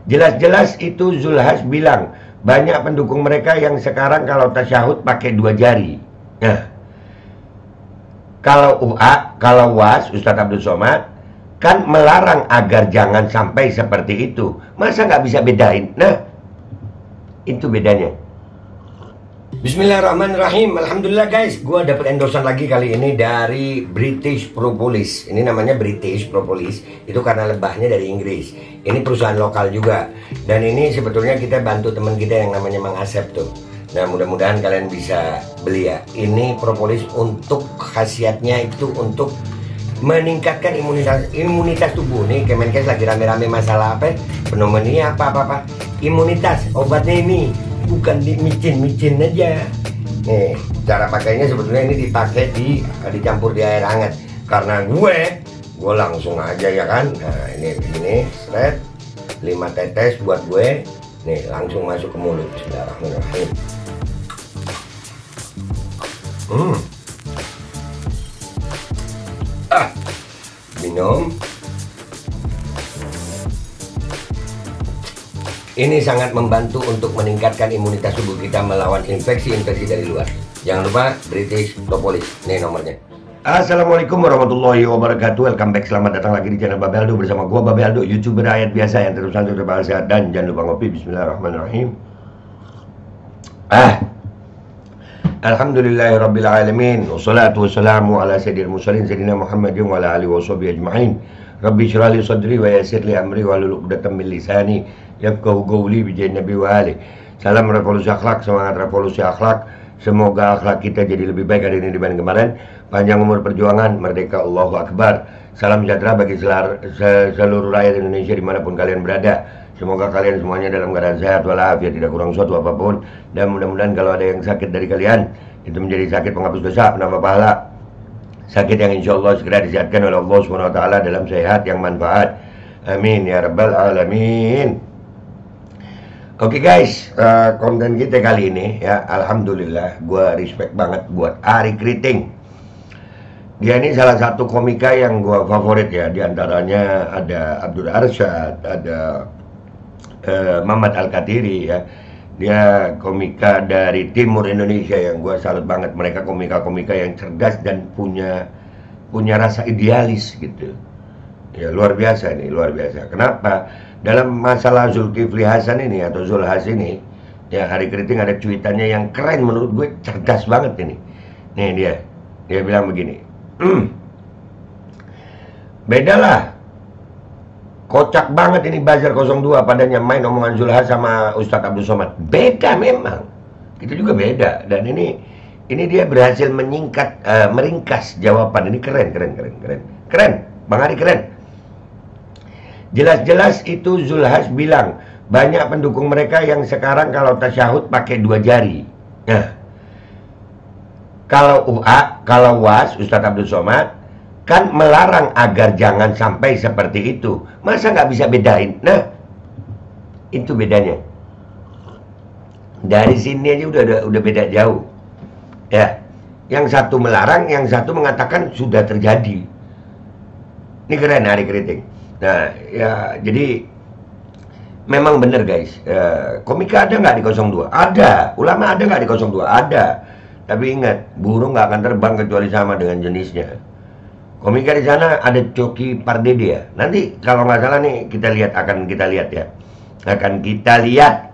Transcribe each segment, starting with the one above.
Jelas-jelas itu Zulhas bilang banyak pendukung mereka yang sekarang kalau tasyahud pakai 2 jari. Nah, kalau kalau WAS, Ustadz Abdul Somad kan melarang agar jangan sampai seperti itu. Masa nggak bisa bedain? Nah, itu bedanya. Bismillahirrahmanirrahim. Alhamdulillah guys, gue dapet endorsan lagi kali ini dari British Propolis. Ini namanya British Propolis, itu karena lebahnya dari Inggris. Ini perusahaan lokal juga. Dan ini sebetulnya kita bantu teman kita yang namanya Mang Asep tuh. Nah, mudah-mudahan kalian bisa beli ya. Ini propolis untuk khasiatnya itu untuk meningkatkan imunitas tubuh. Nih Kemenkes lagi rame-rame masalah apa? Pneumonia apa. Imunitas, obatnya ini bukan micin aja. Nih, cara pakainya sebetulnya ini dipakai dicampur di air hangat. Karena gue langsung aja ya kan. Nah, ini seret 5 tetes buat gue. Nih, langsung masuk ke mulut. Bismillahirrahmanirrahim. Minum. Ini sangat membantu untuk meningkatkan imunitas tubuh kita melawan infeksi-infeksi dari luar. Jangan lupa British Propolis. Ini nomornya. Assalamualaikum warahmatullahi wabarakatuh. Welcome back, selamat datang lagi di channel Babe Aldo bersama gua Babe Aldo, YouTuber rakyat biasa yang terus berbahasa sehat dan jangan lupa ngopi. Bismillahirrahmanirrahim. Alhamdulillahirabbil alamin. Wassalatu wassalamu ala sayyidil mursalin sayyidina Muhammadin wa ala alihi washabihi ajma'in. Rabbi shrah li sadri wa yassir li amri wahlul 'uqdatam min lisani yafqahu qawli bi jahi nabi wa ali. Salam revolusi akhlak, semangat revolusi akhlak. Semoga akhlak kita jadi lebih baik hari ini dibanding kemarin. Panjang umur perjuangan, merdeka, Allahu Akbar. Salam sejahtera bagi seluruh rakyat Indonesia dimanapun kalian berada. Semoga kalian semuanya dalam keadaan sehat walafiat, tidak kurang suatu apapun. Dan mudah-mudahan kalau ada yang sakit dari kalian, itu menjadi sakit penghapus dosa, penambah pahala. Sakit yang insya Allah segera disehatkan oleh Allah SWT dalam sehat yang manfaat. Amin ya rabbal alamin. Oke guys, konten kita kali ini ya, alhamdulillah, gue respect banget buat Arie Kriting. Dia ini salah satu komika yang gue favorit ya. Di antaranya ada Abdul Arsyad, ada Mamat Al-Katiri ya. Dia komika dari timur Indonesia yang gue salut banget. Mereka komika-komika yang cerdas dan punya rasa idealis gitu. Ya luar biasa nih, luar biasa. Kenapa? Dalam masalah Zulkifli Hasan ini atau Zulhas ini, ya Arie Kriting ada cuitannya yang keren menurut gue, cerdas banget ini. Nih dia bilang begini. Bedalah. Kocak banget ini Buzzer 02 padanya main omongan Zulhas sama Ustadz Abdul Somad. Beda memang. Itu juga beda. Dan ini dia berhasil meringkas jawaban. Ini keren. Keren. Bang Arie keren. Jelas-jelas itu Zulhas bilang banyak pendukung mereka yang sekarang kalau tasyahud pakai 2 jari. Nah, kalau WAS, Ustadz Abdul Somad kan melarang agar jangan sampai seperti itu. Masa nggak bisa bedain? Nah, itu bedanya. Dari sini aja udah beda jauh. Ya, yang satu melarang, yang satu mengatakan sudah terjadi. Ini keren Arie Kriting. Nah, ya jadi memang bener guys. Komika ada nggak di 02? Ada. Ulama ada nggak di 02? Ada. Tapi ingat, burung nggak akan terbang kecuali sama dengan jenisnya. Komika di sana ada Coki Pardede ya. Nanti kalau nggak salah nih akan kita lihat ya. Akan kita lihat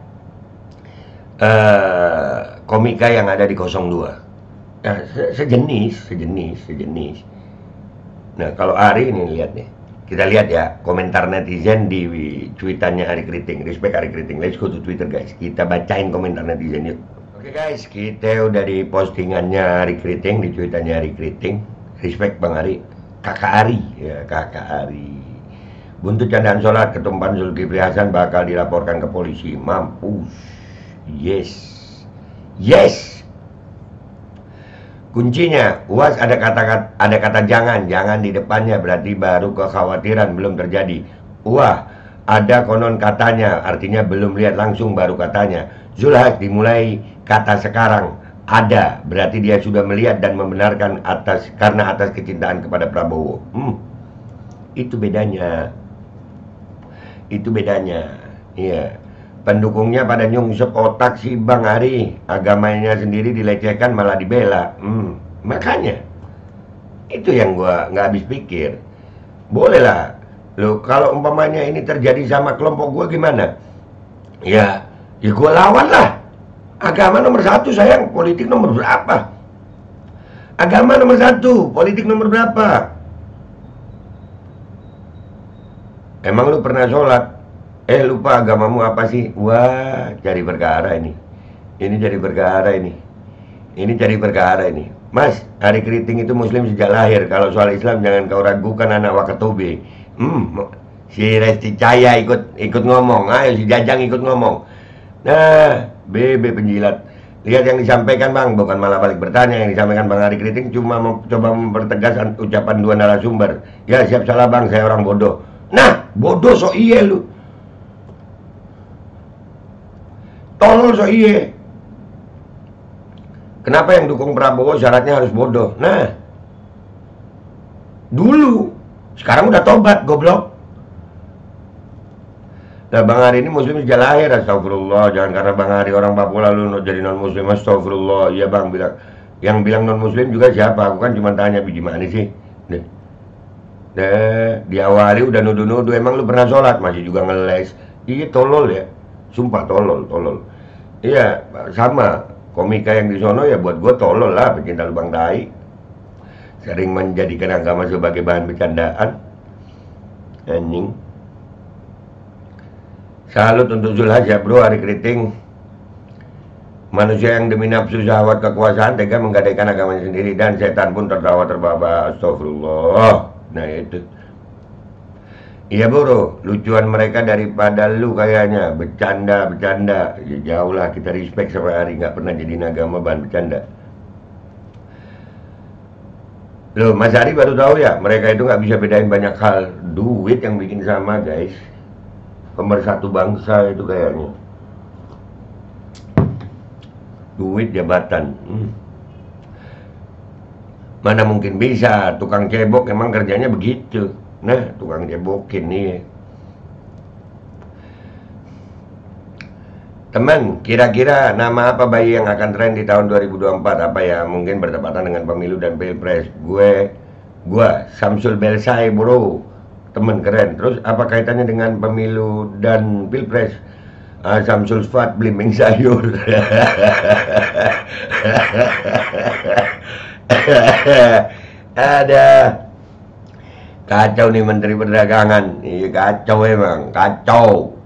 komika yang ada di 02. Nah, sejenis. Nah, kalau Arie ini lihat nih. Kita lihat ya komentar netizen di tweetannya Arie Kriting. Respect Arie Kriting. Let's go to Twitter guys. Kita bacain komentar netizen yuk. Oke guys, kita udah di postingannya Arie Kriting, di tweetannya Arie Kriting. Respect Bang Arie. Kakak Arie, ya Kakak Arie. Buntut candaan sholat ketumpan Zulkifli Hasan bakal dilaporkan ke polisi. Mampus. Yes. Kuncinya, UAS ada kata jangan di depannya, berarti baru kekhawatiran belum terjadi. Wah, ada konon katanya, artinya belum lihat langsung baru katanya. Zulhas dimulai kata sekarang. Ada, berarti dia sudah melihat dan membenarkan karena atas kecintaan kepada Prabowo. Itu bedanya. Iya. Pendukungnya pada nyungsep otak si Bang Ari, agamanya sendiri dilecehkan malah dibela. Makanya itu yang gua nggak habis pikir. Boleh lah, lo kalau umpamanya ini terjadi sama kelompok gua gimana? Ya gua lawan lah. Agama nomor satu sayang, politik nomor berapa? Agama nomor satu, politik nomor berapa? Emang lu pernah sholat? Lupa agamamu apa sih? Wah, cari perkara ini. Ini cari perkara ini. Ini cari perkara ini. Mas, Ari Kriting itu muslim sejak lahir. Kalau soal Islam jangan kau ragukan anak Wakatobi. Si Resti Cahaya ikut ngomong. Ayo si Jajang ikut ngomong. Nah, Bebe penjilat. Lihat yang disampaikan Bang, bukan malah balik bertanya. Yang disampaikan Bang Ari Kriting cuma coba mempertegas ucapan dua narasumber. Ya siap salah Bang, saya orang bodoh. Nah, bodoh so iye lu. Tolol so iye. Kenapa yang dukung Prabowo syaratnya harus bodoh? Nah, dulu. Sekarang udah tobat, goblok. Nah, Bang Ari ini muslim sejak lahir, astagfirullah. Jangan karena Bang Ari orang Papua lalu jadi non muslim, astagfirullah. Iya Bang, yang bilang non muslim juga siapa? Aku kan cuma tanya biji mana sih. Diawali udah nuduh-nuduh, emang lu pernah sholat? Masih juga ngeles. Iya tolol ya. Sumpah tolol. Iya, sama. Komika yang di sono ya buat gue tolol lah, pecinta lubang tai. Sering menjadikan agama sebagai bahan bercandaan. Anjing. Salut untuk Zulhas ya bro, Ari Kriting. Manusia yang demi nafsu syahwat kekuasaan tega menggadaikan agamanya sendiri, dan setan pun tertawa terbahak. Astagfirullah. Nah itu. Iya bro, lucuan mereka daripada lu kayaknya. Bercanda. Ya jauh lah, kita respect sampai hari. Nggak pernah jadi agama bahan bercanda. Loh, Mas Ari baru tahu ya, mereka itu nggak bisa bedain banyak hal. Duit yang bikin sama guys. Pemersatu bangsa itu kayaknya. Duit, jabatan. Mana mungkin bisa, tukang cebok emang kerjanya begitu. Nah, tukang cebokin nih. Teman, kira-kira nama apa bayi yang akan tren di tahun 2024? Apa ya? Mungkin bertepatan dengan pemilu dan pilpres. Gua Samsul Belsai bro. Temen keren. Terus apa kaitannya dengan pemilu dan pilpres? Samsul Sfat blimbing sayur. Ada kacau nih Menteri Perdagangan. Iya kacau emang, kacau.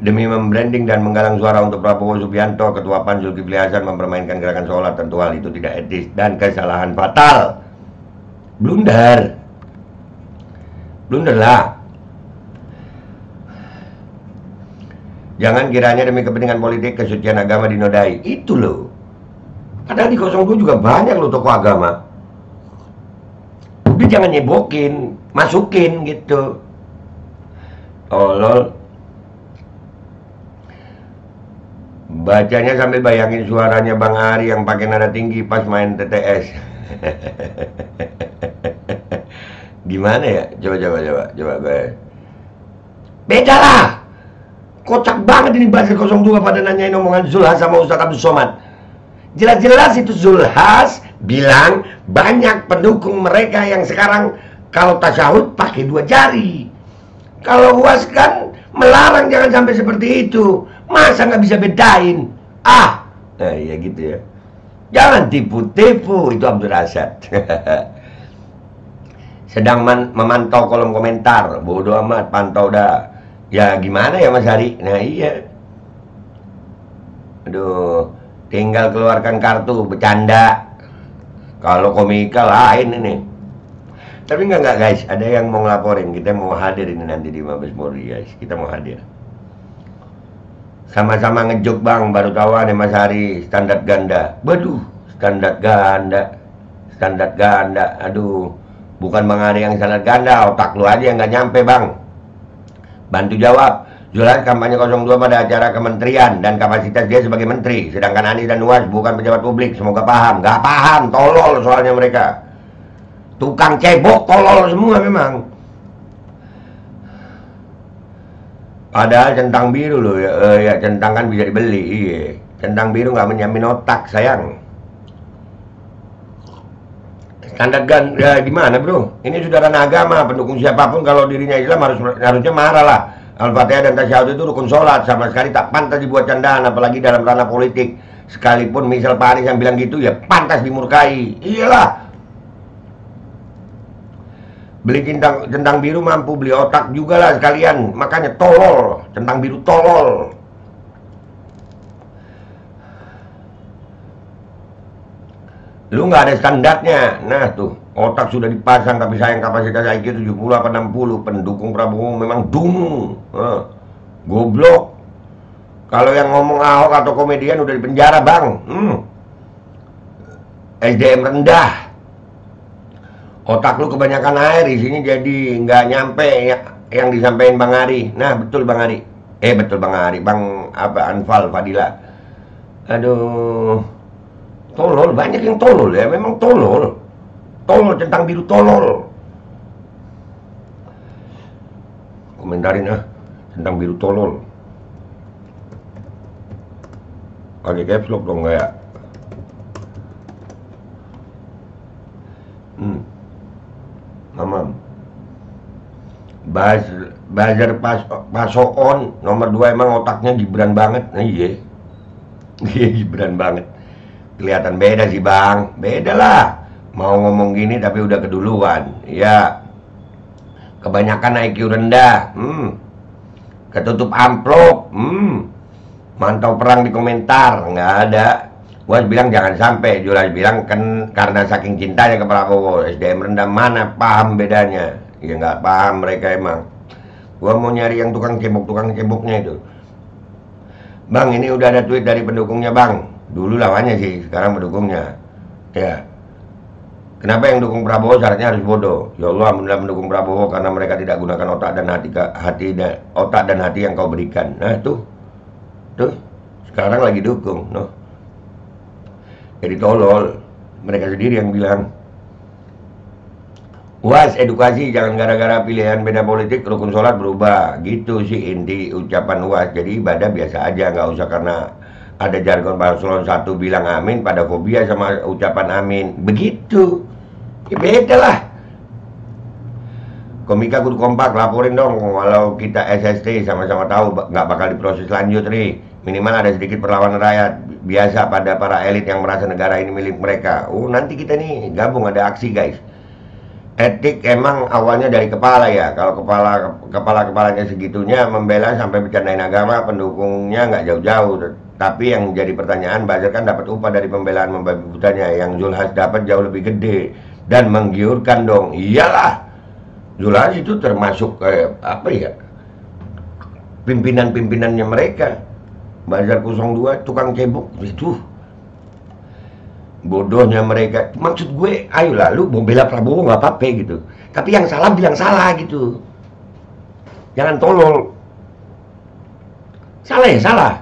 Demi membranding dan menggalang suara untuk Prabowo Subianto, Ketua PAN Zulkifli Hasan mempermainkan gerakan sholat. Tentu hal itu tidak etis dan kesalahan fatal. Blunder lah. Jangan kiranya demi kepentingan politik kesucian agama dinodai. Itu loh. Padahal di 02 juga banyak loh tokoh agama. Udah jangan nyebokin, masukin gitu. Tolol. Bacanya sambil bayangin suaranya Bang Ari yang pakai nada tinggi pas main TTS. Gimana ya? Coba gue. Beda lah. Kocak banget ini Basir 02 pada nanyain omongan Zulhas sama Ustadz Abdul Somad. Jelas-jelas itu Zulhas bilang banyak pendukung mereka yang sekarang kalau tasyahud pakai 2 jari. Kalau UAS kan melarang jangan sampai seperti itu. Masa nggak bisa bedain? Nah iya gitu ya. Jangan tipu-tipu, itu Abdul Rasyad. Sedang memantau kolom komentar. Bodoh amat, pantau dah. Ya gimana ya Mas Hari? Nah iya. Aduh, tinggal keluarkan kartu, bercanda. Kalau komika lain ini. Tapi enggak guys, ada yang mau ngelaporin. Kita mau hadir ini nanti di Mabes Polri guys. Kita mau hadir. Sama-sama ngejok bang, baru tahu nih Mas Hari, standar ganda. Waduh, standar ganda. Aduh, bukan Bang Hari yang standar ganda, otak lu aja yang nggak nyampe bang. Bantu jawab. Zulhas kampanye 02 pada acara kementerian dan kapasitas dia sebagai menteri. Sedangkan Anies dan UAS bukan pejabat publik. Semoga paham. Gak paham, tolol soalnya mereka. Tukang cebok, tolol semua memang. Padahal centang biru loh ya, centang kan bisa dibeli, iya. Centang biru nggak menjamin otak, sayang. Standar ya, gimana bro? Ini saudara agama, pendukung siapapun kalau dirinya Islam harusnya marah lah. Al-Fatihah dan Tasyahud itu rukun sholat, sama sekali tak pantas dibuat candaan, apalagi dalam ranah politik. Sekalipun misal Pak Anies yang bilang gitu, ya pantas dimurkai. Iyalah. Beli centang biru mampu beli otak juga lah sekalian. Makanya tolol, centang biru tolol. Lu nggak ada standarnya. Nah tuh, otak sudah dipasang tapi sayang kapasitas IQ 70 apa 60. Pendukung Prabowo memang dungu. Goblok. Kalau yang ngomong Ahok atau komedian udah di penjara, Bang. SDM rendah. Otak lu kebanyakan air, isinya jadi nggak nyampe yang disampaikan Bang Ari. Nah, betul Bang Ari. Betul Bang Ari, Bang Anfal Fadila. Aduh. Tolol, banyak yang tolol ya, memang tolol. Tolol, centang biru tolol. Komentarin centang biru tolol. Pakai caps lock dong kayak. Mamam. Buzzer Pasoon nomor 2 emang otaknya Gibran banget. Nah, iya. Iya Gibran banget. Kelihatan beda sih Bang. Beda lah. Mau ngomong gini tapi udah keduluan. Ya. Kebanyakan IQ rendah. Ketutup amplop. Mantau perang di komentar. Nggak ada. Gua bilang jangan sampai. Julas bilang kan karena saking cintanya ke Prabowo. SDM rendah mana paham bedanya. Ya nggak paham mereka emang. Gua mau nyari yang tukang ceboknya itu. Bang, ini udah ada tweet dari pendukungnya Bang. Dulu lawannya sih, sekarang pendukungnya. Ya. Kenapa yang dukung Prabowo syaratnya harus bodoh? Ya Allah, alhamdulillah mendukung Prabowo karena mereka tidak gunakan otak dan hati yang kau berikan. Nah, tuh. Sekarang lagi dukung, Jadi tolol. Mereka sendiri yang bilang. UAS edukasi, jangan gara-gara pilihan beda politik rukun sholat berubah. Gitu sih inti ucapan UAS. Jadi ibadah biasa aja, nggak usah karena ada jargon paslon 1 bilang amin pada fobia sama ucapan amin. Begitu. Ya beda lah. Komika kudu kompak, laporin dong walau kita SST sama-sama tahu nggak bakal diproses lanjut nih. Minimal ada sedikit perlawanan rakyat biasa pada para elit yang merasa negara ini milik mereka. Nanti kita nih gabung ada aksi guys. Etik emang awalnya dari kepala ya. Kalau kepalanya segitunya membela sampai bercandain agama, pendukungnya nggak jauh-jauh. Tapi yang jadi pertanyaan, buzzer kan dapat upah dari pembelaan membabi butanya. Yang Zulhas dapat jauh lebih gede dan menggiurkan dong. Iyalah, Zulhas itu termasuk pimpinan-pimpinannya mereka. Buzzer 02 tukang cebok itu. Bodohnya mereka. Maksud gue, ayolah lu mau bela Prabowo nggak apa-apa gitu. Tapi yang salah bilang salah gitu. Jangan tolol. Salah ya salah.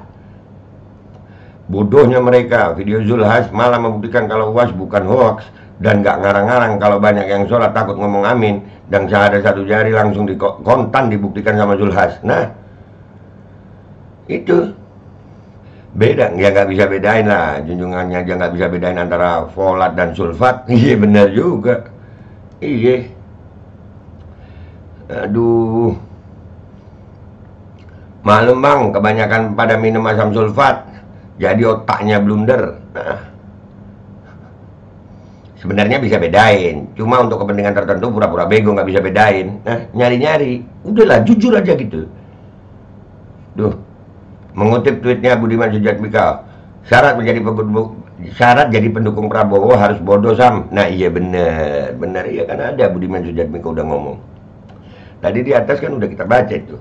Bodohnya mereka. Video Zulhas malah membuktikan kalau UAS bukan hoax dan nggak ngarang-ngarang. Kalau banyak yang sholat takut ngomong amin dan syahadat 1 jari langsung kontan dibuktikan sama Zulhas. Nah, itu. Beda, ya nggak bisa bedain lah, junjungannya aja nggak bisa bedain antara folat dan sulfat. Iya benar juga. Iya. Aduh. Malum Bang, kebanyakan pada minum asam sulfat, jadi otaknya blunder. Nah, sebenarnya bisa bedain, cuma untuk kepentingan tertentu pura-pura bego nggak bisa bedain. Nah, nyari-nyari, udahlah jujur aja gitu. Mengutip tweetnya Budiman Sujatmika, syarat jadi pendukung Prabowo harus bodoh Sam. Nah iya bener iya kan ada Budiman Sujatmika udah ngomong. Tadi di atas kan udah kita baca itu.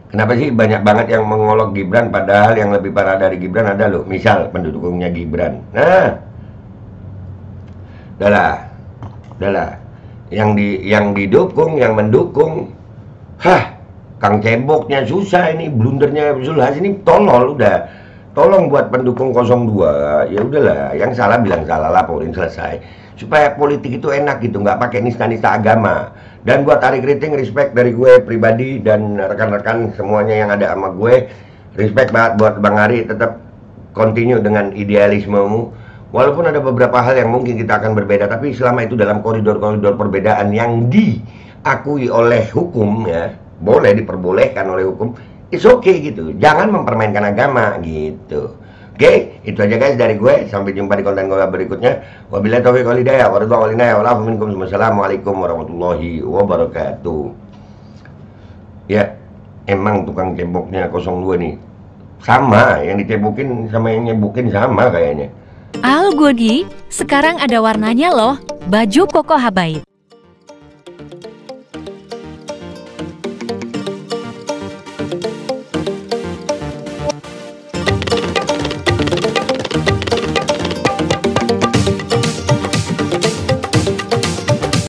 Kenapa sih banyak banget yang mengolok Gibran padahal yang lebih parah dari Gibran ada loh. Misal pendukungnya Gibran. Nah, udahlah. Yang didukung, yang mendukung, Kang ceboknya susah ini, blundernya Zulhas ini tolol udah. Tolong buat pendukung 02, ya udahlah, yang salah bilang salah, laporin selesai. supaya politik itu enak gitu, nggak pakai nista-nista agama. Dan buat Arik Riting, respect dari gue pribadi dan rekan-rekan semuanya yang ada sama gue, respect banget buat Bang Ari, tetap continue dengan idealismemu. Walaupun ada beberapa hal yang mungkin kita akan berbeda, tapi selama itu dalam koridor-koridor perbedaan yang diakui oleh hukum, ya, boleh diperbolehkan oleh hukum, it's okay gitu. Jangan mempermainkan agama gitu. Oke, itu aja guys dari gue. Sampai jumpa di konten gue berikutnya. Wabillahi taufiq wal hidayah. Wassalamualaikum warahmatullahi wabarakatuh. Ya, emang tukang ceboknya 02 nih. Sama, yang dicebokin sama yang nyebukin sama kayaknya. Al Godi, sekarang ada warnanya loh. Baju Koko Habaib.